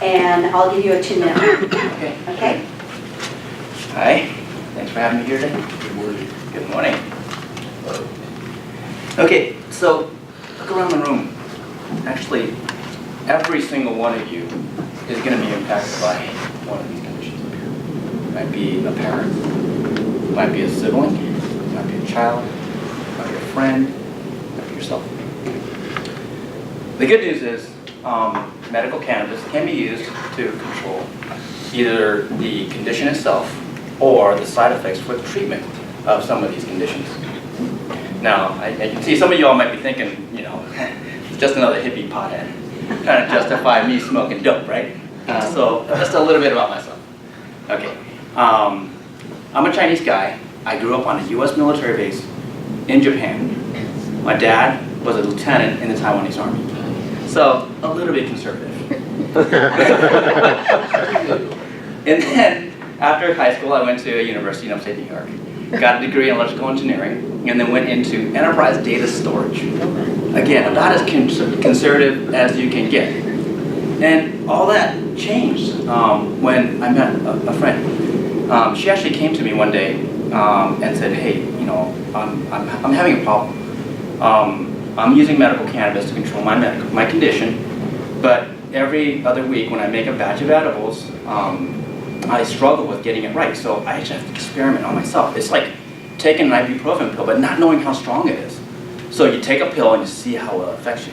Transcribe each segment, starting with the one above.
and I'll give you a 2-minute. Okay. Okay? Hi, thanks for having me here today. Good morning. Good morning. Okay, so look around the room. Actually, every single one of you is going to be impacted by one of these conditions up here. It might be a parent, it might be a sibling, it might be a child, it might be a friend, it might be yourself. The good news is medical cannabis can be used to control either the condition itself or the side effects for the treatment of some of these conditions. Now, I can see some of you all might be thinking, you know, it's just another hippie pothead, trying to justify me smoking dope, right? So just a little bit about myself. Okay, I'm a Chinese guy. I grew up on a U.S. military base in Japan. My dad was a lieutenant in the Taiwanese army, so a little bit conservative. And then, after high school, I went to a university in upstate New York, got a degree in electrical engineering, and then went into enterprise data storage. Again, about as conservative as you can get. And all that changed when I met a friend. She actually came to me one day and said, hey, you know, I'm having a problem. I'm using medical cannabis to control my condition, but every other week when I make a batch of edibles, I struggle with getting it right, so I actually have to experiment on myself. It's like taking an ibuprofen pill, but not knowing how strong it is. So you take a pill and you see how it affects you.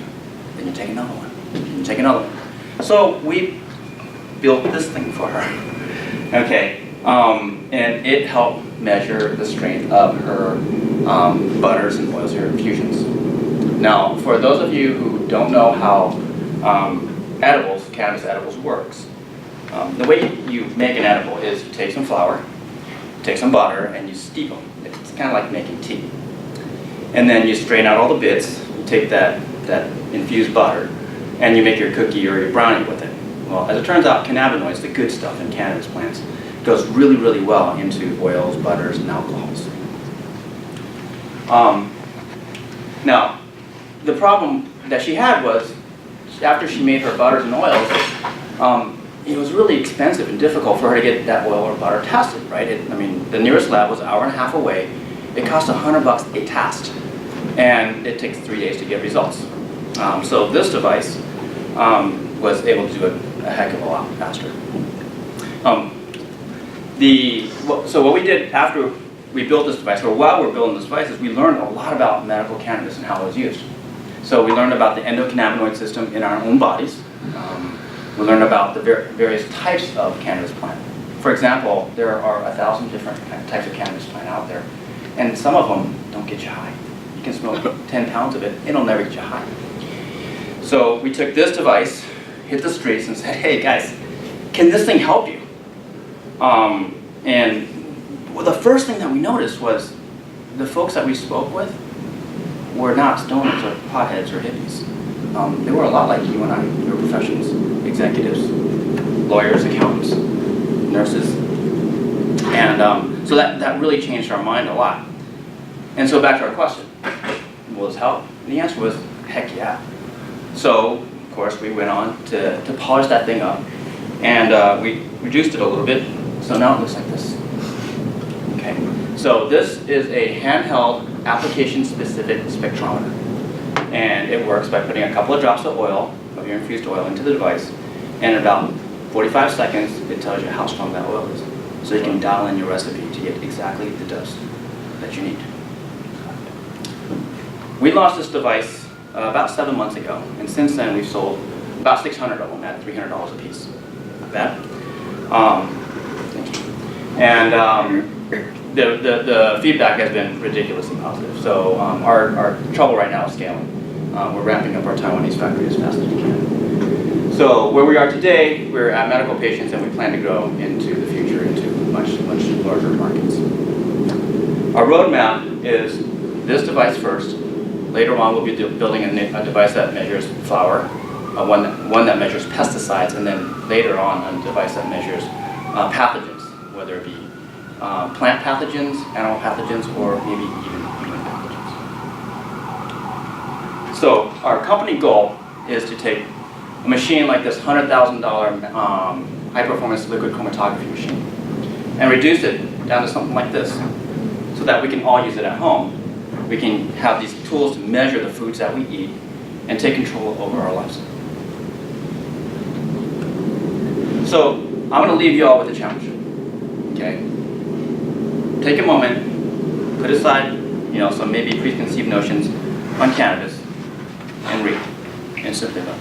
Then you take another one, and you take another one. So we built this thing for her, okay? And it helped measure the strength of her butters and oils, her infusions. Now, for those of you who don't know how cannabis edibles works, the way you make an edible is you take some flour, take some butter, and you steep them. It's kind of like making tea. And then you strain out all the bits, you take that infused butter, and you make your cookie or your brownie with it. Well, as it turns out, cannabinoids, the good stuff in cannabis plants, goes really, really well into oils, butters, and alcohols. Now, the problem that she had was, after she made her butters and oils, it was really expensive and difficult for her to get that oil or butter tested, right? I mean, the nearest lab was an hour and a half away. It cost $100 a test, and it takes 3 days to get results. So this device was able to do it a heck of a lot faster. So what we did after we built this device, or while we were building this device, is we learned a lot about medical cannabis and how it was used. So we learned about the endocannabinoid system in our own bodies. We learned about the various types of cannabis plant. For example, there are 1,000 different types of cannabis plant out there, and some of them don't get you high. You can smoke 10 pounds of it, it'll never get you high. So we took this device, hit the streets, and said, hey guys, can this thing help you? And well, the first thing that we noticed was the folks that we spoke with were not stoners or potheads or hippies. They were a lot like you and I. They were professionals, executives, lawyers, accountants, nurses. And so that really changed our mind a lot. And so back to our question, will this help? And the answer was, heck yeah. So, of course, we went on to polish that thing up, and we reduced it a little bit, so now it looks like this. Okay. So this is a handheld application-specific spectrometer. And it works by putting a couple of drops of oil, of your infused oil, into the device, and in about 45 seconds, it tells you how strong that oil is. So you can dial in your recipe to get exactly the dose that you need. We launched this device about 7 months ago, and since then we've sold about 600 of them at $300 a piece. Not bad. Thank you. And the feedback has been ridiculously positive. So our trouble right now is scaling. We're ramping up our Taiwanese factory as fast as we can. So where we are today, we're at medical patients, and we plan to grow into the future into much larger markets. Our roadmap is this device first. Later on, we'll be building a device that measures flour, one that measures pesticides, and then later on a device that measures pathogens, whether it be plant pathogens, animal pathogens, or maybe even human pathogens. So our company goal is to take a machine like this $100,000 high-performance liquid chromatography machine and reduce it down to something like this so that we can all use it at home. We can have these tools to measure the foods that we eat and take control over our lives. So I'm going to leave you all with a challenge. Okay? Take a moment, put aside, some maybe preconceived notions on cannabis, and read, and simply look.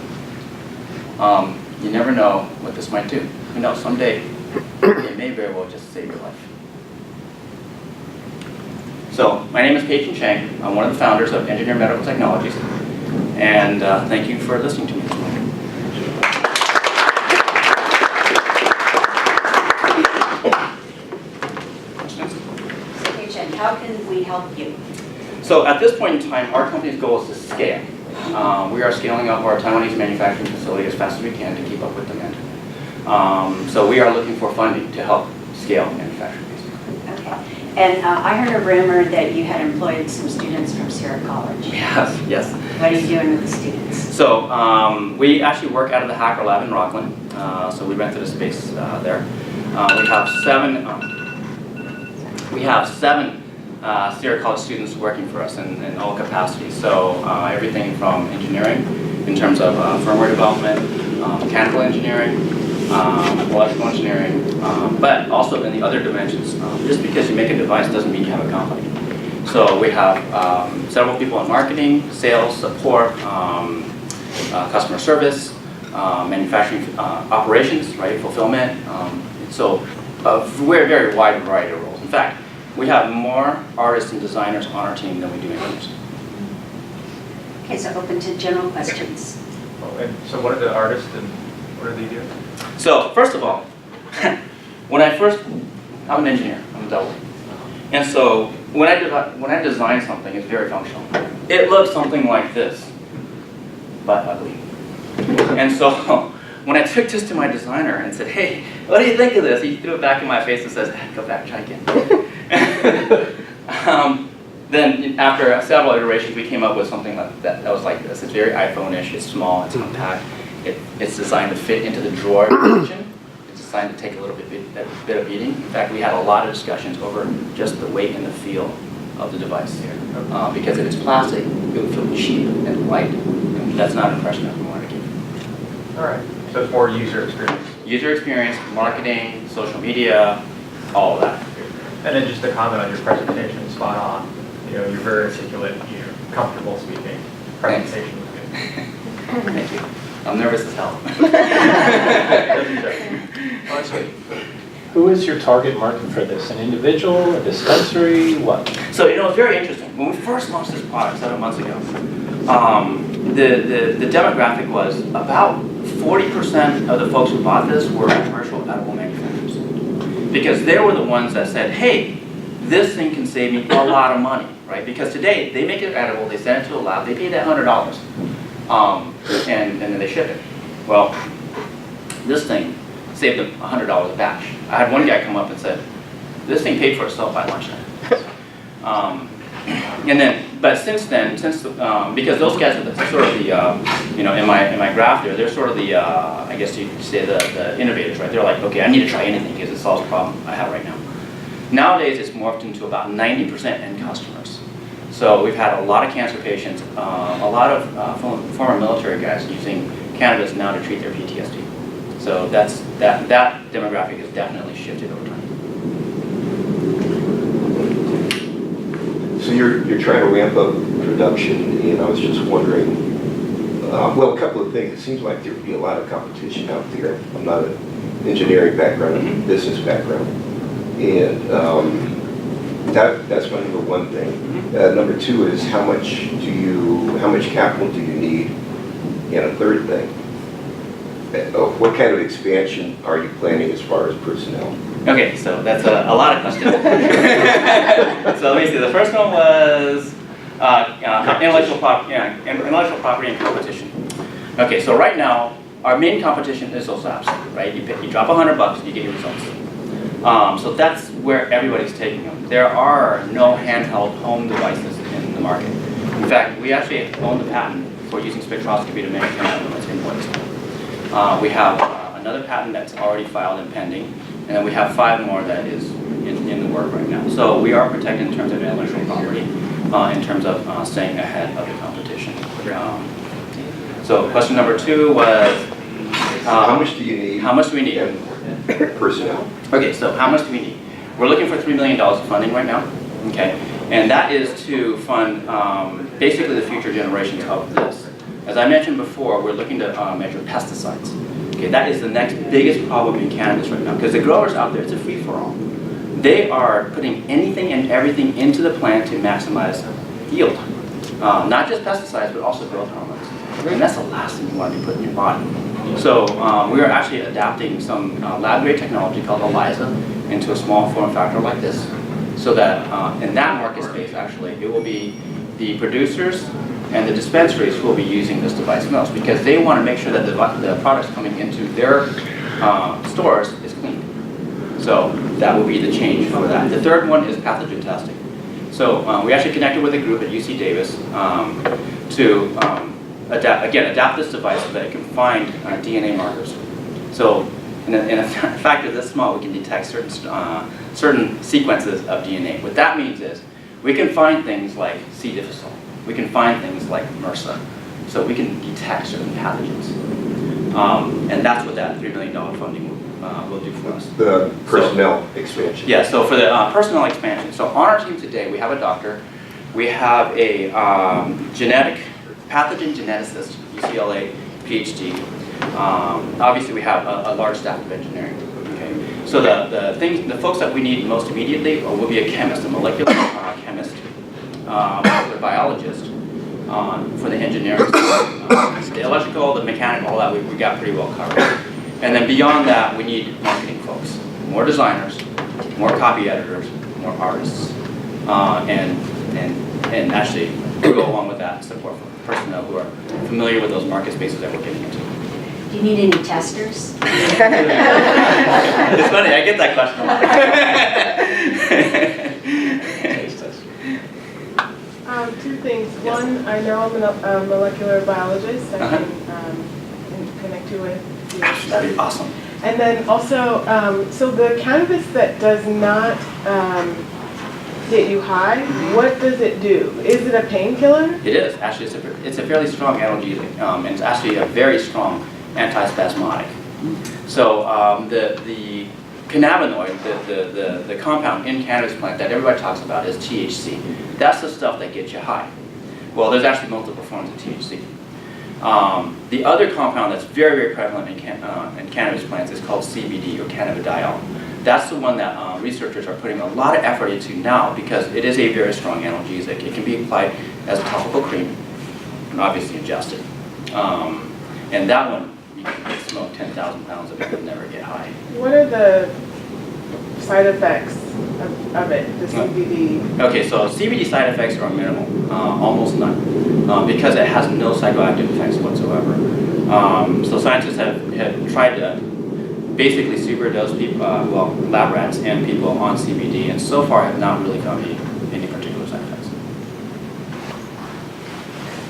You never know what this might do. Who knows? Someday it may very well just save your life. So my name is Peyton Chang. I'm one of the founders of Engineer Medical Technologies, and thank you for listening to me this morning. How can we help you? So at this point in time, our company's goal is to scale. We are scaling up our Taiwanese manufacturing facility as fast as we can to keep up with demand. So we are looking for funding to help scale manufacturing, basically. Okay. And I heard a rumor that you had employed some students from Sierra College. Yes. What are you doing with the students? So we actually work out of the Hacker Lab in Rockland. So we rented a space there. We have seven Sierra College students working for us in all capacities. So everything from engineering, in terms of firmware development, mechanical engineering, electrical engineering, but also in the other dimensions. Just because you make a device doesn't mean you have a company. So we have several people in marketing, sales, support, customer service, manufacturing operations, right, fulfillment. So a very, very wide variety of roles. In fact, we have more artists and designers on our team than we do engineers. Okay, so open to general questions. Oh, and so what are the artists and what do they do? So first of all, I'm an engineer, I'm a double. And so when I design something, it's very functional. It looks something like this, but ugly. And so when I took this to my designer and said, hey, what do you think of this? He threw it back in my face and says, go back, try again. Then after several iterations, we came up with something that was like this. It's very iPhone-ish, it's small, it's compact. It's designed to fit into the drawer position. It's designed to take a little bit of beating. In fact, we had a lot of discussions over just the weight and the feel of the device here. Because if it's plastic, it would feel cheap and light. And that's not an impression that we want to give. All right. So it's more user experience. User experience, marketing, social media, all of that. And then just to comment on your presentation, spot on. You're very articulate, you're comfortable speaking. Presentation was good. Thank you. I'm nervous as hell. Who is your target market for this? An individual, a dispensary, what? So it's very interesting. When we first launched this product 7 months ago, the demographic was about 40% of the folks who bought this were commercial edible manufacturers. Because they were the ones that said, hey, this thing can save me a lot of money, right? Because today, they make it edible, they send it to a lab, they pay that $100, and then they ship it. Well, this thing saved them $100 a batch. I had one guy come up and said, this thing paid for itself by lunchtime. But since then, because those guys are sort of the, in my graph there, they're sort of the, I guess you could say the innovators, right? They're like, okay, I need to try anything because it solves a problem I have right now. Nowadays, it's morphed into about 90% end customers. So we've had a lot of cancer patients, a lot of former military guys using cannabis now to treat their PTSD. So that demographic has definitely shifted over time. So you're trying to ramp up production, and I was just wondering, well, a couple of things. It seems like there would be a lot of competition out there. I'm not an engineering background, I'm a business background. And that's my number one thing. Number two is how much capital do you need? And a third thing, what kind of expansion are you planning as far as personnel? Okay, so that's a lot of questions. So let me see. The first one was intellectual property and competition. Okay, so right now our main competition is those apps, right? You drop $100, you get your results. So that's where everybody's taking them. There are no handheld home devices in the market. In fact, we actually own the patent for using spectroscopy to measure cannabinoids in blood. We have another patent that's already filed and pending, and then we have 5 more that is in the work right now. So we are protected in terms of intellectual property, in terms of staying ahead of the competition. So question number 2 was, How much do you need? how much do we need? And personnel. Okay, so how much do we need? We're looking for $3 million of funding right now, okay? And that is to fund basically the future generations of this. As I mentioned before, we're looking to measure pesticides. Okay, that is the next biggest problem in cannabis right now, because the growers out there, it's a free-for-all. They are putting anything and everything into the plant to maximize yield. Not just pesticides, but also growth hormones. And that's the last thing you want to be putting in your body. So we are actually adapting some lab-grade technology called ELISA into a small form factor like this, so that in that market space, actually, it will be the producers and the dispensaries who will be using this device most, because they want to make sure that the products coming into their stores is clean. So that will be the change for that. The third one is pathogen testing. So we actually connected with a group at UC Davis to adapt this device so that it can find DNA markers. So in a factor this small, we can detect certain sequences of DNA. What that means is we can find things like C. difficile. We can find things like MRSA. So we can detect certain pathogens. And that's what that $3 million funding will do for us. The personnel expansion. Yeah, so for the personnel expansion. So on our team today, we have a doctor. We have a pathogen geneticist, UCLA, PhD. Obviously, we have a large staff of engineering. Okay, so the folks that we need most immediately will be a chemist, a molecular chemist, molecular biologist for the engineering. The electrical, the mechanical, all that we got pretty well covered. And then beyond that, we need marketing folks, more designers, more copy editors, more artists, and actually go along with that support for personnel who are familiar with those market spaces that we're getting into. Do you need any testers? It's funny, I get that question a lot. 2 things. Yes. One, I know I'm a molecular biologist. I can connect you with your That'd stuff. be awesome. And then also, so the cannabis that does not get you high, what does it do? Is it a painkiller? It is. Actually, it's a fairly strong analgesic, and it's actually a very strong antispasmodic. So the cannabinoid, the compound in cannabis plant that everybody talks about is THC. That's the stuff that gets you high. Well, there's actually multiple forms of THC. The other compound that's very, very prevalent in cannabis plants is called CBD, or cannabidiol. That's the one that researchers are putting a lot of effort into now, because it is a very strong analgesic. It can be applied as a topical cream and obviously ingested. And that one, you can smoke 10,000 pounds of it and never get high. What are the side effects of it, the CBD? Okay, so CBD side effects are minimal, almost none, because it has no psychoactive effects whatsoever. So scientists have tried to basically superdose people, lab rats and people on CBD, and so far have not really found any particular side effects.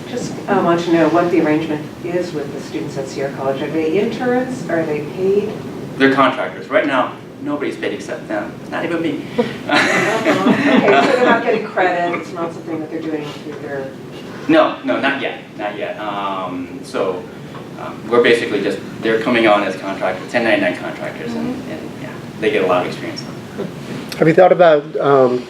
Just want to know what the arrangement is with the students at Sierra College. Are they interns? Are they paid? They're contractors. Right now, nobody's paid except them, not even me. Okay, so they're not getting credit. It's not something that they're doing through their... No, not yet. We're basically just, they're coming on as contractors, 1099 contractors, and yeah, they get a lot of experience. Have you thought about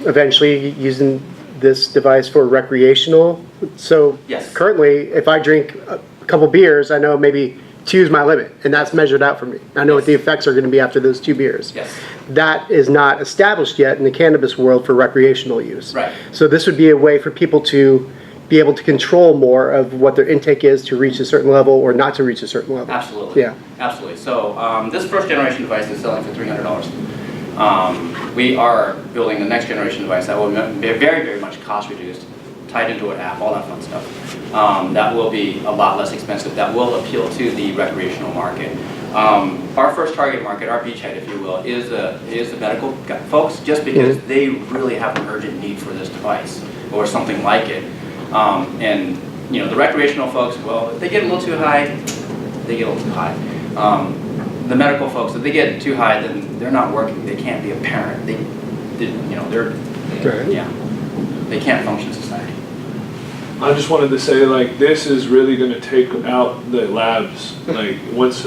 eventually using this device for recreational? So Yes. currently, if I drink a couple beers, I know maybe 2 is my limit, and that's measured out for me. I know what the effects are going to be after those 2 beers. Yes. That is not established yet in the cannabis world for recreational use. Right. So this would be a way for people to be able to control more of what their intake is to reach a certain level or not to reach a certain level. Absolutely. Yeah. Absolutely. So this first generation device is selling for $300. We are building the next generation device that will be very, very much cost reduced, tied into an app, all that fun stuff. That will be a lot less expensive. That will appeal to the recreational market. Our first target market, our beachhead, if you will, is the medical folks, just because they really have an urgent need for this device or something like it. And the recreational folks, well, if they get a little too high, they get a little too high. The medical folks, if they get too high, then they're not working. They can't be a parent. They're Right. yeah, they can't function in society. I just wanted to say, like, this is really going to take out the labs. Like, once,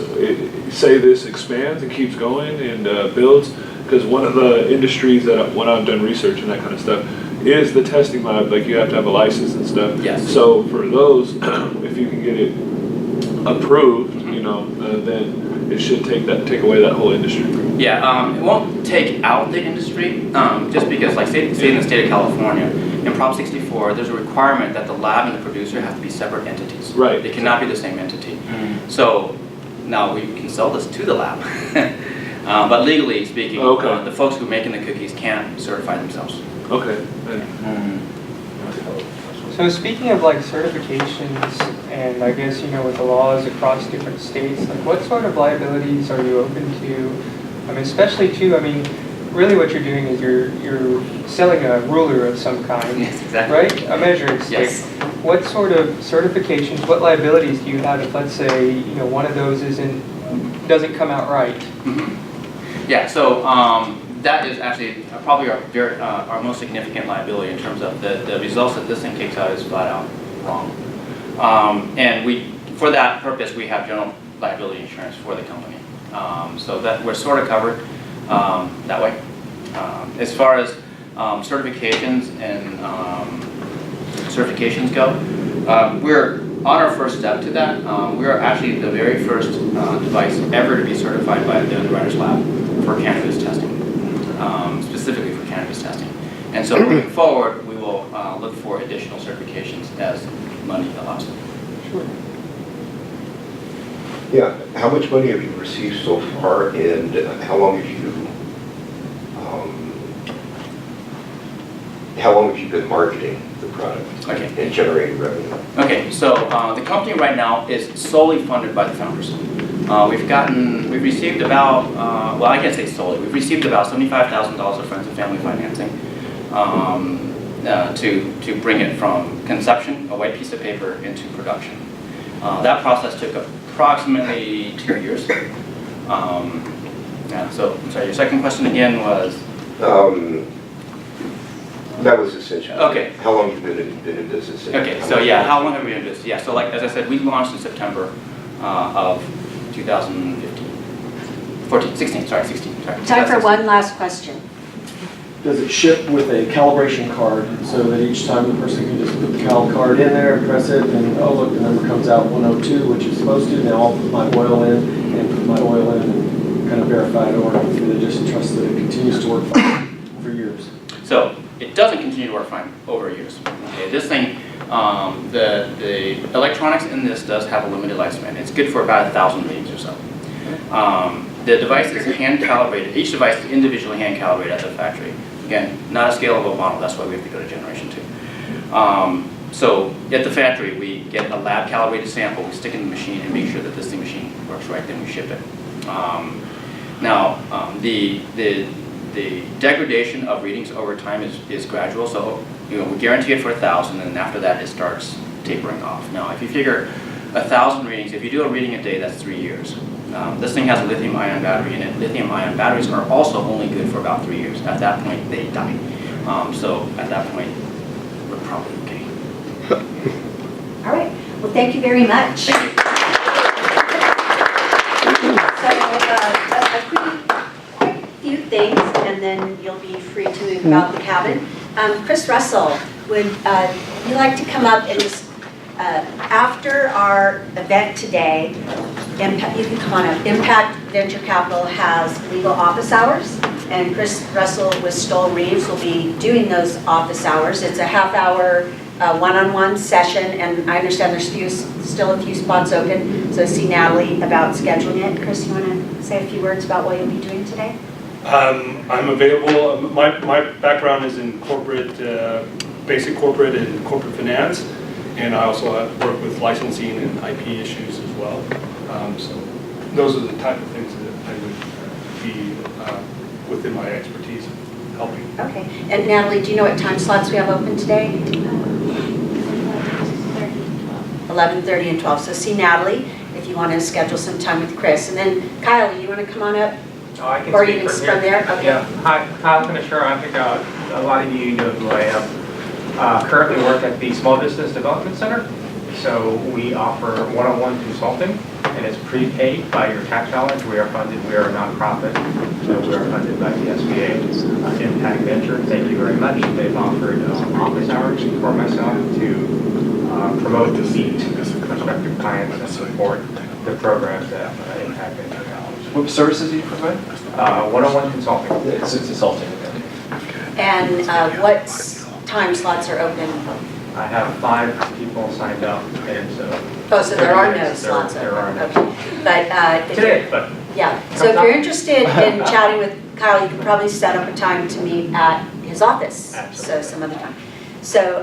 say this expands and keeps going and builds, because one of the industries that, when I've done research and that kind of stuff, is the testing lab. Like, you have to have a license and stuff. Yes. So for those, if you can get it approved, you know, then it should take away that whole industry. Yeah, it won't take out the industry, just because, like, say in the state of California, in Prop 64, there's a requirement that the lab and the producer have to be separate entities. Right. They cannot be the same entity. So now we can sell this to the lab, but legally speaking, Okay. the folks who are making the cookies can't certify themselves. Okay. So speaking of like certifications, and I guess, you know, with the laws across different states, like what sort of liabilities are you open to? I mean, especially too, I mean, really what you're doing is you're selling a ruler of some kind, Yes, exactly. right? A measuring stick. Yes. What sort of certifications, what liabilities do you have if, let's say, you know, one of those doesn't come out right? Yeah, so that is actually probably our most significant liability in terms of the results that this thing kicks out is flat out wrong. And for that purpose, we have general liability insurance for the company. So that we're sort of covered that way. As far as certifications and certifications go, we're on our first step to that. We are actually the very first device ever to be certified by the Underwriters Lab for cannabis testing, specifically for cannabis testing. And so moving forward, we will look for additional certifications as money allows. Sure. Yeah, how much money have you received so far, and how long have you been marketing the product Okay. and generating revenue? Okay, so the company right now is solely funded by the founders. We've received about, well, I can't say solely, we've received about $75,000 of friends and family financing to bring it from conception, a white piece of paper, into production. That process took approximately 2 years. Yeah, so, I'm sorry, your second question again was? That was essentially. Okay. How long have you been in business? Okay, so yeah, how long have we been in business? Yeah, so like, as I said, we launched in September of 16, sorry. Time for one last question. Does it ship with a calibration card so that each time the person can just put the cal card in there, press it, and oh look, the number comes out 102, which is supposed to, now I'll put my oil in and put my oil in and kind of verify it, or do they just trust that it continues to work fine for years? So it doesn't continue to work fine over years. Okay, this thing, the electronics in this does have a limited lifespan. It's good for about 1,000 readings or so. The device is hand calibrated. Each device is individually hand calibrated at the factory. Again, not a scalable model. That's why we have to go to generation 2. So at the factory, we get a lab calibrated sample, we stick it in the machine and make sure that this machine works right, then we ship it. The degradation of readings over time is gradual, so we guarantee it for 1,000, and after that it starts tapering off. Now, if you figure 1,000 readings, if you do a reading a day, that's 3 years. This thing has a lithium-ion battery in it. Lithium-ion batteries are also only good for about 3 years. At that point, they die. So at that point, we're probably okay. All right, well, thank you very much. Thank you. So a quick few things, and then you'll be free to move about the cabin. Chris Russell, would you like to come up and just, after our event today, you can come on up. Impact Venture Capital has legal office hours, and Chris Russell with Stoll Reeves will be doing those office hours. It's a half-hour one-on-one session, and I understand there's still a few spots open, so see Natalie about scheduling it. Chris, you want to say a few words about what you'll be doing today? I'm available. My background is in corporate, basic corporate and corporate finance, and I also work with licensing and IP issues as well. So those are the type of things that I would be within my expertise helping. Okay, and Natalie, do you know what time slots we have open today? 11:30 and 12. So see Natalie if if you want to schedule some time with Chris. And then Kyle, you want to come on up? Oh, I can Or speak you can from from here. there? Okay. Yeah, hi, Kyle Finisher. I think a lot of you know who I am. Currently work at the Small Business Development Center. So we offer one-on-one consulting, and it's prepaid by your tax dollars. We are funded, we are a nonprofit, so we are funded by the SBA. Impact Venture, thank you very much. They've offered office hours for myself to promote, to meet prospective clients and support the programs that Impact Venture offers. What services do you provide? One-on-one consulting. It's consulting. And what time slots are open? I have 5 people signed up, and so. Oh, so there are no There- slots There are open. no. Okay. But if Today, you're, but yeah, so if you're interested in chatting with Kyle, you can probably set up a time to meet at his office. Absolutely. So some other time. So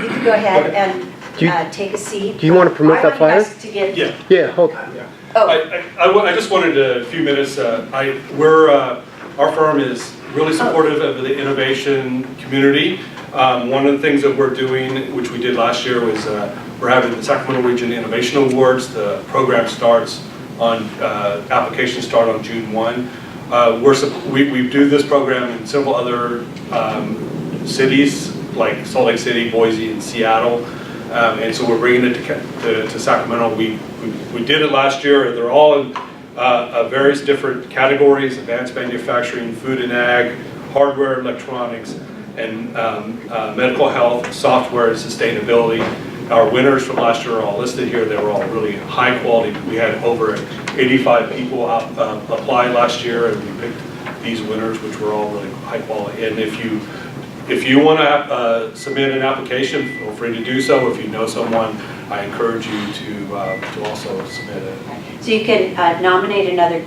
you can go ahead and Do you- take a seat. do you want to promote that I flyer? want you guys to give. Yeah. Yeah, hold. Oh, I just wanted a few minutes. Our firm is really supportive of the innovation community. One of the things that we're doing, which we did last year, was we're having the Sacramento Region Innovation Awards. The program starts on, applications start on June 1. We do this program in several other cities, like Salt Lake City, Boise, and Seattle. And so we're bringing it to Sacramento. We did it last year. They're all in various different categories: advanced manufacturing, food and ag, hardware, electronics, and medical health, software, and sustainability. Our winners from last year are all listed here. They were all really high quality. We had over 85 people apply last year, and we picked these winners, which were all really high quality. And if you want to submit an application, feel free to do so. If you know someone, I encourage you to also submit it. so you can nominate another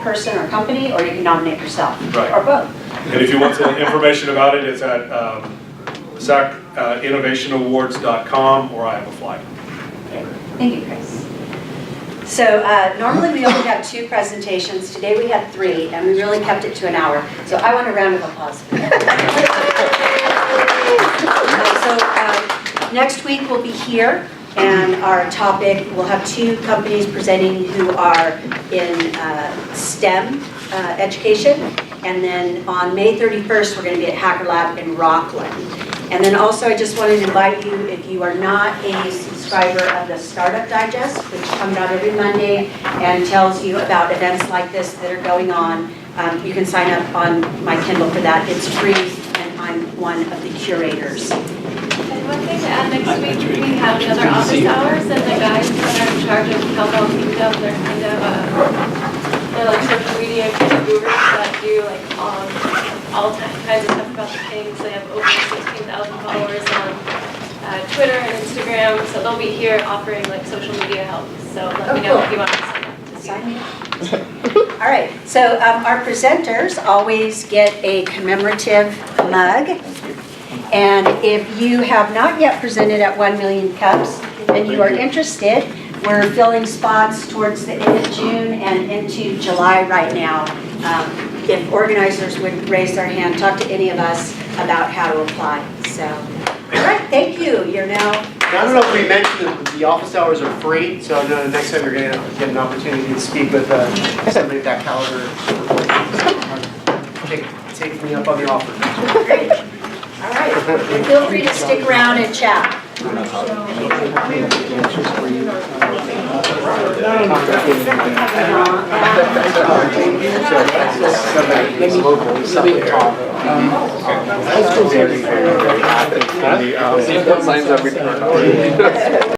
person or company, or you can nominate yourself. Right. Or both. And if you want some information about it, it's at sacinnovationawards.com, or I have a flyer. Thank you, Chris. So normally we only have 2 presentations. Today we had 3, and we really kept it to an hour. So I want a round of applause for that. Next week we'll be here, and our topic, we'll have 2 companies presenting who are in STEM education. And then on May 31st, we're going to be at Hacker Lab in Rockland. And then also, I just wanted to invite you, if you are not a subscriber of the Startup Digest, which comes out every Monday and tells you about events like this that are going on, you can sign up on my Kindle for that. It's free, and I'm one of the curators. And one thing to add, next week we have another office hours, and the guys that are in charge of Cowbell Kingdom, they're kind of they're like social media gurus that do like all kinds of stuff about the Kings. They have over 16,000 followers on Twitter and Instagram, so they'll be here offering like social media help. So let me know if you want to sign up. Sign me up. All right, so our presenters always get a commemorative mug. And if you have not yet presented at 1 Million Cups and you are interested, we're filling spots towards the end of June and into July right now. If organizers would raise their hand, talk to any of us about how to apply. So, all right, thank you. You're now. I don't know if we mentioned that the office hours are free, so I know the next time you're going to get an opportunity to speak with somebody at that caliber. Take me up on the offer. Great. All right, and feel free to stick around and chat. What signs have we turned on?